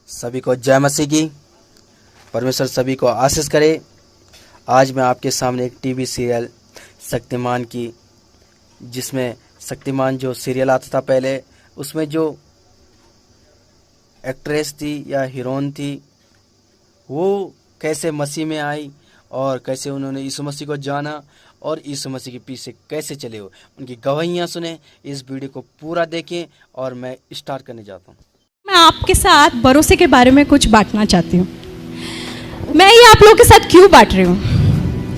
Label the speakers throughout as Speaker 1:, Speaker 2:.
Speaker 1: सभी को जय मसीह की। परमेश्वर सभी को आशीष करे। आज मैं आपके सामने एक टीवी सीरियल शक्तिमान की, जिसमें शक्तिमान जो सीरियल आता था पहले, उसमें जो एक्ट्रेस थी या हीरोइन थी, वो कैसे मसीह में आई और कैसे उन्होंने यीशु मसीह को जाना और यीशु मसीह के पीछे कैसे चले हो, उनकी गवाहियाँ सुने। इस वीडियो को पूरा देखें और मैं स्टार्ट करने जाता हूँ।
Speaker 2: मैं आपके साथ भरोसे के बारे में कुछ बांटना चाहती हूँ। मैं ये आप लोगों के साथ क्यों बांट रही हूँ,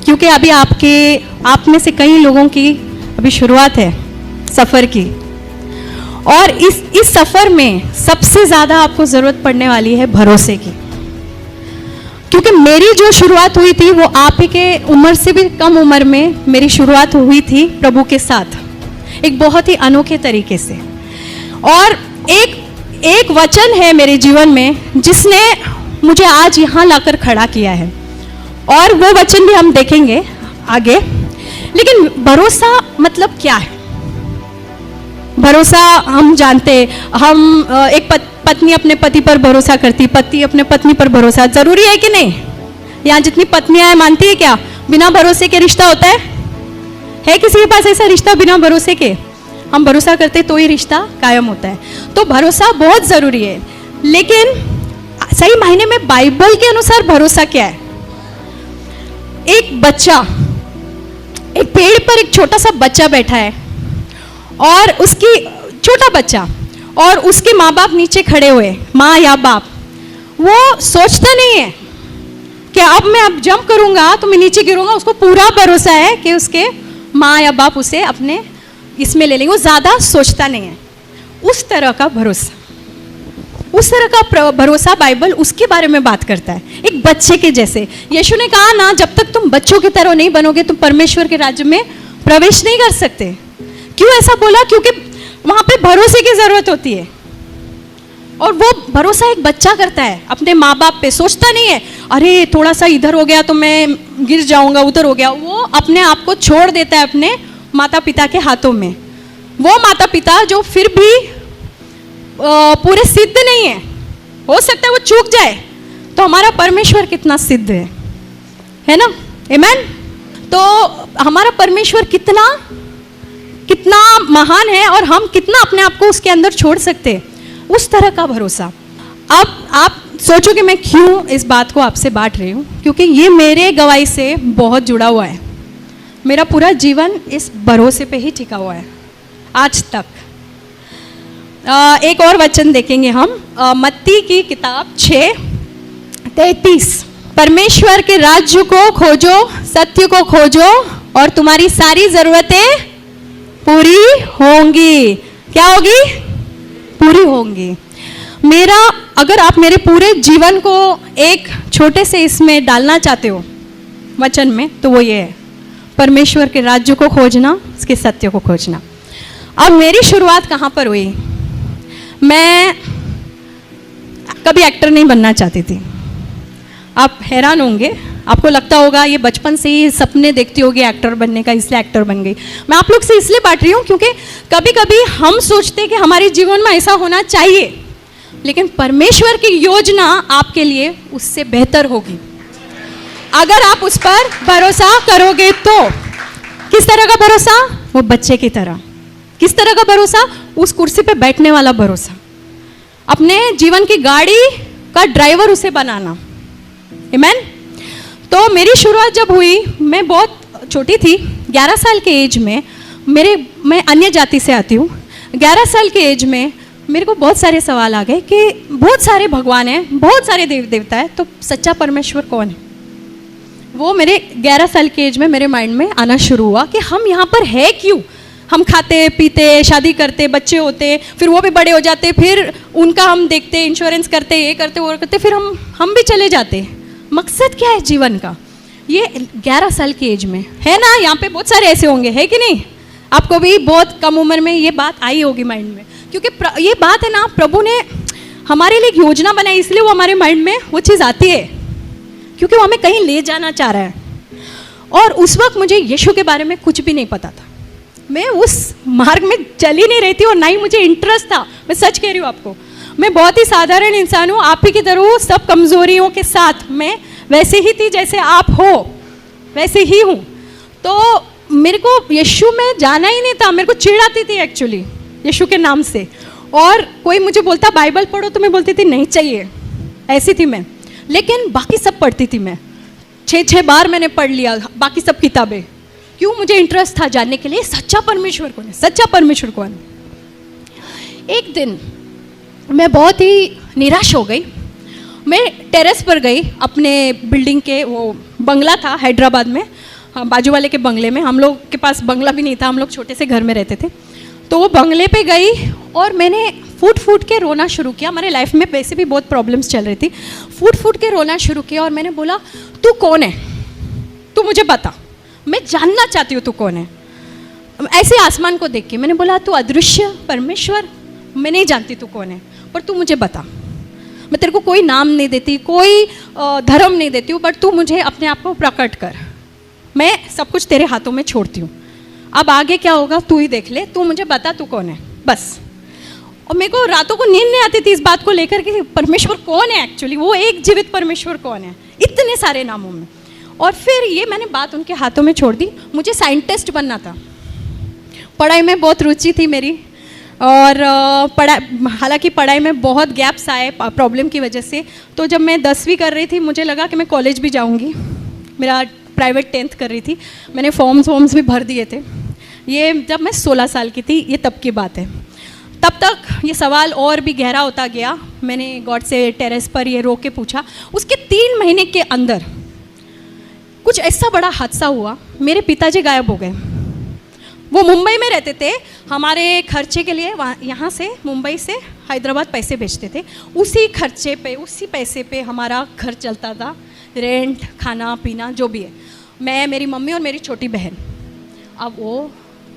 Speaker 2: क्योंकि अभी आप में से कई लोगों की अभी शुरुआत है सफ़र की, और इस सफ़र में सबसे ज़्यादा आपको ज़रूरत पड़ने वाली है भरोसे की। क्योंकि मेरी जो शुरुआत हुई थी वो आप ही के उम्र से भी कम उम्र में मेरी शुरुआत हुई थी प्रभु के साथ, एक बहुत ही अनोखे तरीके से। और एक वचन है मेरे जीवन में जिसने मुझे आज यहाँ लाकर खड़ा किया है, और वो वचन भी हम देखेंगे आगे। लेकिन भरोसा मतलब क्या है? भरोसा हम जानते, हम एक पत्नी अपने पति पर भरोसा करती, पति अपने पत्नी पर भरोसा, जरूरी है कि नहीं? यहाँ जितनी पत्नियां हैं मानती है क्या बिना भरोसे के रिश्ता होता है किसी के पास ऐसा रिश्ता बिना भरोसे के? हम भरोसा करते तो ही रिश्ता कायम होता है। तो भरोसा बहुत ज़रूरी है। लेकिन सही मायने में बाइबल के अनुसार भरोसा क्या है? एक बच्चा, एक पेड़ पर एक छोटा सा बच्चा बैठा है, और उसकी छोटा बच्चा और उसके माँ बाप नीचे खड़े हुए, माँ या बाप, वो सोचता नहीं है कि अब जंप करूँगा तो मैं नीचे गिरूँगा। उसको पूरा भरोसा है कि उसके माँ या बाप उसे अपने इसमें ले लेंगे। वो ज़्यादा सोचता नहीं है। उस तरह का भरोसा बाइबल उसके बारे में बात करता है, एक बच्चे के जैसे। यीशु ने कहा ना, जब तक तुम बच्चों की तरह नहीं बनोगे तुम परमेश्वर के राज्य में प्रवेश नहीं कर सकते। क्यों ऐसा बोला? क्योंकि वहाँ पे भरोसे की ज़रूरत होती है, और वो भरोसा एक बच्चा करता है अपने माँ बाप पे। सोचता नहीं है अरे थोड़ा सा इधर हो गया तो मैं गिर जाऊँगा, उधर हो गया। वो अपने आप को छोड़ देता है अपने माता पिता के हाथों में। वो माता पिता जो फिर भी पूरे सिद्ध नहीं है, हो सकता है वो चूक जाए, तो हमारा परमेश्वर कितना सिद्ध है ना? आमीन। तो हमारा परमेश्वर कितना महान है, और हम कितना अपने आप को उसके अंदर छोड़ सकते हैं, उस तरह का भरोसा। अब आप सोचो कि मैं क्यों इस बात को आपसे बांट रही हूँ, क्योंकि ये मेरे गवाही से बहुत जुड़ा हुआ है। मेरा पूरा जीवन इस भरोसे पे ही टिका हुआ है आज तक। एक और वचन देखेंगे हम, मत्ती की किताब 6:33। परमेश्वर के राज्य को खोजो, सत्य को खोजो, और तुम्हारी सारी जरूरतें पूरी होंगी। क्या होगी? पूरी होंगी। अगर आप मेरे पूरे जीवन को एक छोटे से इसमें डालना चाहते हो वचन में, तो वो ये है, परमेश्वर के राज्य को खोजना, उसके सत्य को खोजना। अब मेरी शुरुआत कहाँ पर हुई? मैं कभी एक्टर नहीं बनना चाहती थी। आप हैरान होंगे, आपको लगता होगा ये बचपन से ही सपने देखती होगी एक्टर बनने का, इसलिए एक्टर बन गई। मैं आप लोग से इसलिए बांट रही हूँ क्योंकि कभी कभी हम सोचते हैं कि हमारे जीवन में ऐसा होना चाहिए, लेकिन परमेश्वर की योजना आपके लिए उससे बेहतर होगी अगर आप उस पर भरोसा करोगे तो। किस तरह का भरोसा? वो बच्चे की तरह। किस तरह का भरोसा? उस कुर्सी पे बैठने वाला भरोसा, अपने जीवन की गाड़ी का ड्राइवर उसे बनाना। आमीन। तो मेरी शुरुआत जब हुई, मैं बहुत छोटी थी, 11 साल के एज में। मैं अन्य जाति से आती हूँ। 11 साल के एज में मेरे को बहुत सारे सवाल आ गए कि बहुत सारे भगवान हैं, बहुत सारे देव देवता है, तो सच्चा परमेश्वर कौन है? वो मेरे 11 साल के एज में मेरे माइंड में आना शुरू हुआ कि हम यहाँ पर है क्यों? हम खाते पीते, शादी करते, बच्चे होते, फिर वो भी बड़े हो जाते, फिर उनका हम देखते, इंश्योरेंस करते, ये करते वो करते, फिर हम भी चले जाते। मकसद क्या है जीवन का? ये 11 साल की एज में है ना। यहाँ पे बहुत सारे ऐसे होंगे, है कि नहीं? आपको भी बहुत कम उम्र में ये बात आई होगी माइंड में, क्योंकि ये बात है ना, प्रभु ने हमारे लिए एक योजना बनाई, इसलिए वो हमारे माइंड में वो चीज़ आती है, क्योंकि वो हमें कहीं ले जाना चाह रहा है। और उस वक्त मुझे यीशु के बारे में कुछ भी नहीं पता था। मैं उस मार्ग में चल ही नहीं रही थी और ना ही मुझे इंटरेस्ट था। मैं सच कह रही हूँ आपको, मैं बहुत ही साधारण इंसान हूँ, आप ही की तरह हूँ, सब कमज़ोरियों के साथ मैं वैसे ही थी जैसे आप हो, वैसे ही हूँ। तो मेरे को यीशु में जाना ही नहीं था, मेरे को चिढ़ आती थी एक्चुअली यीशु के नाम से। और कोई मुझे बोलता बाइबल पढ़ो तो मैं बोलती थी नहीं चाहिए, ऐसी थी मैं। लेकिन बाकी सब पढ़ती थी मैं, 6 बार मैंने पढ़ लिया बाकी सब किताबें। क्यों? मुझे इंटरेस्ट था जानने के लिए सच्चा परमेश्वर कौन है, सच्चा परमेश्वर कौन है। एक दिन मैं बहुत ही निराश हो गई। मैं टेरेस पर गई, अपने बिल्डिंग के, वो बंगला था हैदराबाद में, हाँ, बाजू वाले के बंगले में। हम लोग के पास बंगला भी नहीं था, हम लोग छोटे से घर में रहते थे। तो वो बंगले पे गई और मैंने फूट फूट के रोना शुरू किया। हमारे लाइफ में वैसे भी बहुत प्रॉब्लम्स चल रही थी। फूट फूट के रोना शुरू किया और मैंने बोला तू कौन है, तू मुझे बता, मैं जानना चाहती हूँ तू कौन है। ऐसे आसमान को देख के मैंने बोला तू अदृश्य परमेश्वर, मैं नहीं जानती तू कौन है, पर तू मुझे बता। मैं तेरे को कोई नाम नहीं देती, कोई धर्म नहीं देती हूँ, बट तू मुझे अपने आप को प्रकट कर, मैं सब कुछ तेरे हाथों में छोड़ती हूँ। अब आगे क्या होगा तू ही देख ले, तू मुझे बता तू कौन है बस। और मेरे को रातों को नींद नहीं आती थी इस बात को लेकर कि परमेश्वर कौन है एक्चुअली, वो एक जीवित परमेश्वर कौन है इतने सारे नामों में। और फिर ये मैंने बात उनके हाथों में छोड़ दी। मुझे साइंटिस्ट बनना था, पढ़ाई में बहुत रुचि थी मेरी, और हालांकि पढ़ाई में बहुत गैप्स आए प्रॉब्लम की वजह से। तो जब मैं 10वीं कर रही थी मुझे लगा कि मैं कॉलेज भी जाऊंगी, मेरा प्राइवेट 10th कर रही थी, मैंने फॉर्म्स भी भर दिए थे। ये जब मैं 16 साल की थी, ये तब की बात है। तब तक ये सवाल और भी गहरा होता गया। मैंने गॉड से टेरेस पर ये रो के पूछा। उसके 3 महीने के अंदर कुछ ऐसा बड़ा हादसा हुआ, मेरे पिताजी गायब हो गए। वो मुंबई में रहते थे, हमारे खर्चे के लिए यहाँ से मुंबई से हैदराबाद पैसे भेजते थे। उसी खर्चे पे, उसी पैसे पे हमारा घर चलता था, रेंट, खाना पीना जो भी है। मैं, मेरी मम्मी और मेरी छोटी बहन। अब वो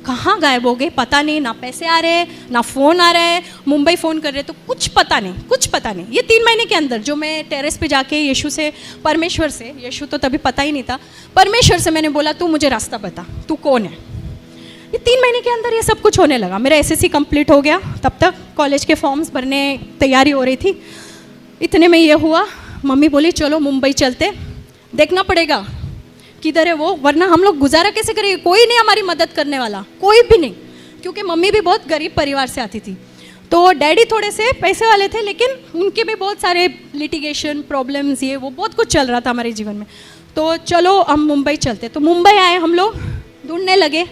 Speaker 2: कहाँ गायब हो गए पता नहीं, ना पैसे आ रहे ना फ़ोन आ रहा है, मुंबई फ़ोन कर रहे तो कुछ पता नहीं, कुछ पता नहीं। ये 3 महीने के अंदर जो मैं टेरेस पे जाके यीशु से, परमेश्वर से, यीशु तो तभी पता ही नहीं था, परमेश्वर से मैंने बोला तू मुझे रास्ता बता, तू कौन है। ये 3 महीने के अंदर ये सब कुछ होने लगा। मेरा SSC कंप्लीट हो गया, तब तक कॉलेज के फॉर्म्स भरने तैयारी हो रही थी। इतने में ये हुआ, मम्मी बोली चलो मुंबई चलते, देखना पड़ेगा किधर है वो, वरना हम लोग गुजारा कैसे करेंगे, कोई नहीं हमारी मदद करने वाला, कोई भी नहीं। क्योंकि मम्मी भी बहुत गरीब परिवार से आती थी, तो डैडी थोड़े से पैसे वाले थे, लेकिन उनके भी बहुत सारे लिटिगेशन प्रॉब्लम्स, ये वो बहुत कुछ चल रहा था हमारे जीवन में। तो चलो हम मुंबई चलते। तो मुंबई आए हम लोग, ढूंढने लगे,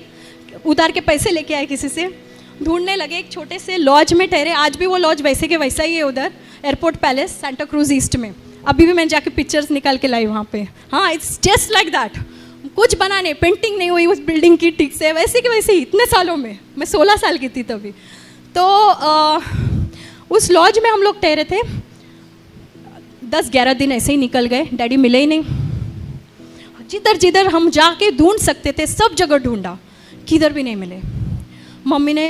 Speaker 2: उधार के पैसे लेके आए किसी से, ढूंढने लगे। एक छोटे से लॉज में ठहरे, आज भी वो लॉज वैसे के वैसा ही है उधर, airport palace, Santa cruise east में। अभी भी मैं जाके पिक्चर्स निकाल के लाई वहाँ पे। हाँ, इट्स जस्ट लाइक दैट। कुछ बना नहीं, पेंटिंग नहीं हुई उस बिल्डिंग की ठीक से, वैसे के वैसे ही इतने सालों में। मैं 16 साल की थी तभी। तो उस लॉज में हम लोग ठहरे थे। 10-11 दिन ऐसे ही निकल गए, डैडी मिले ही नहीं। जिधर जिधर हम जाके ढूंढ सकते थे सब जगह ढूंढा, किधर भी नहीं मिले। मम्मी ने